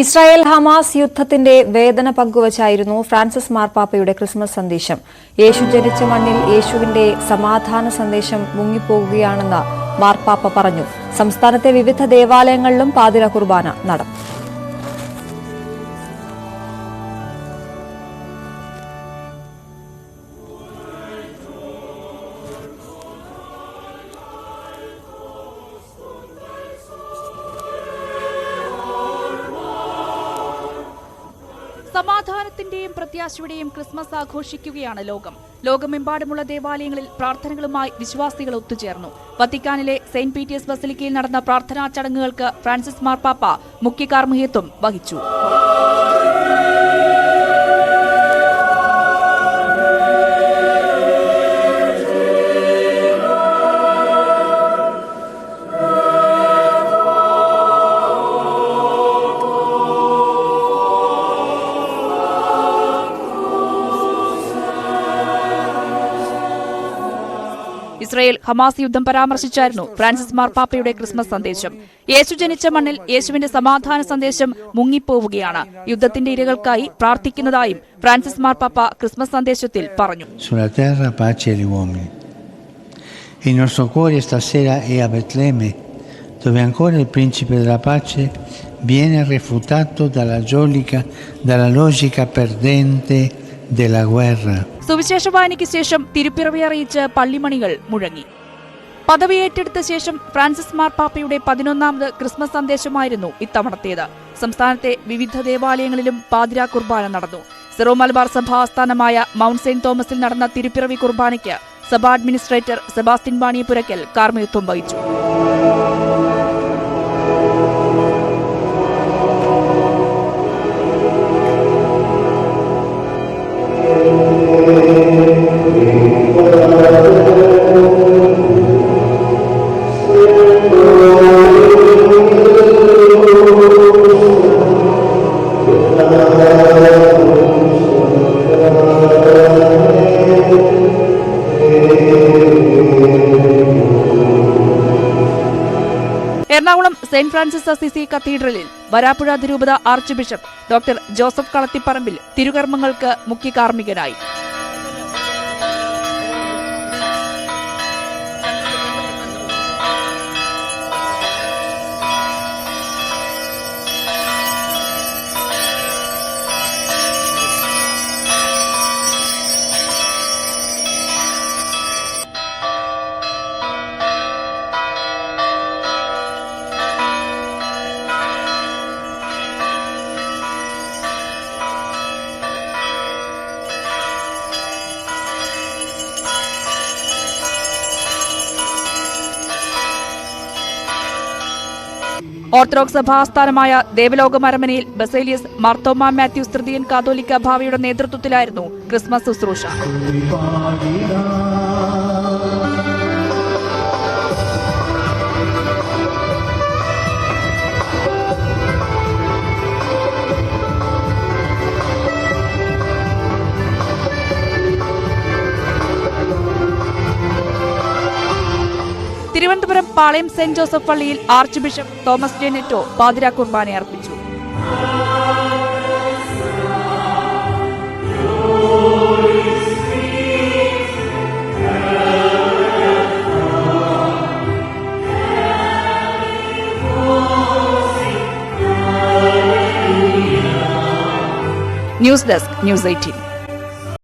Israel Hamas യുദ്ധത്തിന്റെ വേദന പങ്കുവച്ചായിരുന്നു Francis മാർപ്പാപ്പയുടെ ക്രിസ്മസ് സന്ദേശം. യേശു ജനിച്ച മണ്ണിൽ യേശുവിന്റെ സമാധാന സന്ദേശം മുങ്ങിപ്പോകുകയാണെന്ന് മാർപ്പാപ്പ പറഞ്ഞു. സംസ്ഥാനത്തെ വിവിധ ദേവാലയങ്ങളിലും പാതിര കുർബാന നടന്നു. സമാധാനത്തിന്റെയും പ്രത്യാശയുടെയും ക്രിസ്മസ് ആഘോഷിക്കുകയാണ് ലോകം. ലോകമെമ്പാടുമുള്ള ദേവാലയങ്ങളിൽ പ്രാർത്ഥനകളുമായി വിശ്വാസികൾ ഒത്തുചേർന്നു. വത്തിക്കാനിലെ സെന്റ് പീറ്റേഴ്സ് ബസിലിക്കയിൽ നടന്ന പ്രാർത്ഥനാ ചടങ്ങുകൾക്ക് ഫ്രാൻസിസ് മാർപ്പാപ്പ മുഖ്യ കാർമ്മികത്വം വഹിച്ചു. ഇസ്രായേൽ ഹമാസ് യുദ്ധം പരാമർശിച്ചായിരുന്നു ഫ്രാൻസിസ് മാർപ്പാപ്പയുടെ ക്രിസ്മസ് സന്ദേശം. യേശു ജനിച്ച മണ്ണിൽ യേശുവിന്റെ സമാധാന സന്ദേശം മുങ്ങിപ്പോവുകയാണ്. യുദ്ധത്തിന്റെ ഇരകൾക്കായി പ്രാർത്ഥിക്കുന്നതായും ഫ്രാൻസിസ് മാർപ്പാപ്പ ക്രിസ്മസ് സന്ദേശത്തിൽ പറഞ്ഞു. Il nostro cuore stasera è a Betlemme, dove ancora il principe della pace viene refutato dalla logica perdente della guerra. സുവിശേഷ വായനയ്ക്ക് ശേഷം തിരുപ്പിറവി അറിയിച്ച് പള്ളിമണികൾ മുഴങ്ങി. പദവി ഏറ്റെടുത്ത ശേഷം ഫ്രാൻസിസ് മാർപ്പാപ്പയുടെ 11ാമത് ക്രിസ്മസ് സന്ദേശമായിരുന്നു ഇത്തവണത്തേത്. സംസ്ഥാനത്തെ വിവിധ ദേവാലയങ്ങളിലും പാതിരാ കുർബാന നടന്നു. സിറോ മലബാർ സഭാ ആസ്ഥാനമായ മൗണ്ട് സെന്റ് തോമസിൽ നടന്ന തിരുപ്പിറവി കുർബാനയ്ക്ക് സഭാ അഡ്മിനിസ്ട്രേറ്റർ സെബാസ്റ്റ്യൻ വാണിയപുരയ്ക്കൽ കാർമ്മികത്വം വഹിച്ചു. എറണാകുളം സെന്റ് ഫ്രാൻസിസ് അസീസി കത്തീഡ്രലിൽ വരാപ്പുഴ അതിരൂപത archbishop doctor Joseph Kalathiparambil തിരുകർമ്മങ്ങൾക്ക് മുഖ്യ കാർമ്മികനായി. ഓർത്തഡോക്സ് സഭാ ആസ്ഥാനമായ ദേവലോകം അരമനയിൽ ബസേലിയസ് മാർത്തോമാ മാത്യൂസ് തൃതീയൻ കാതോലിക്ക ഭാവയുടെ നേതൃത്വത്തിലായിരുന്നു ക്രിസ്മസ് ശുശ്രൂഷ. തിരുവനന്തപുരം പാളയം സെന്റ് ജോസഫ് പള്ളിയിൽ ആർച്ച് ബിഷപ്പ് തോമസ് ജെ നെറ്റോ പാതിരാ കുർബാന അർപ്പിച്ചു. News desk, news 18.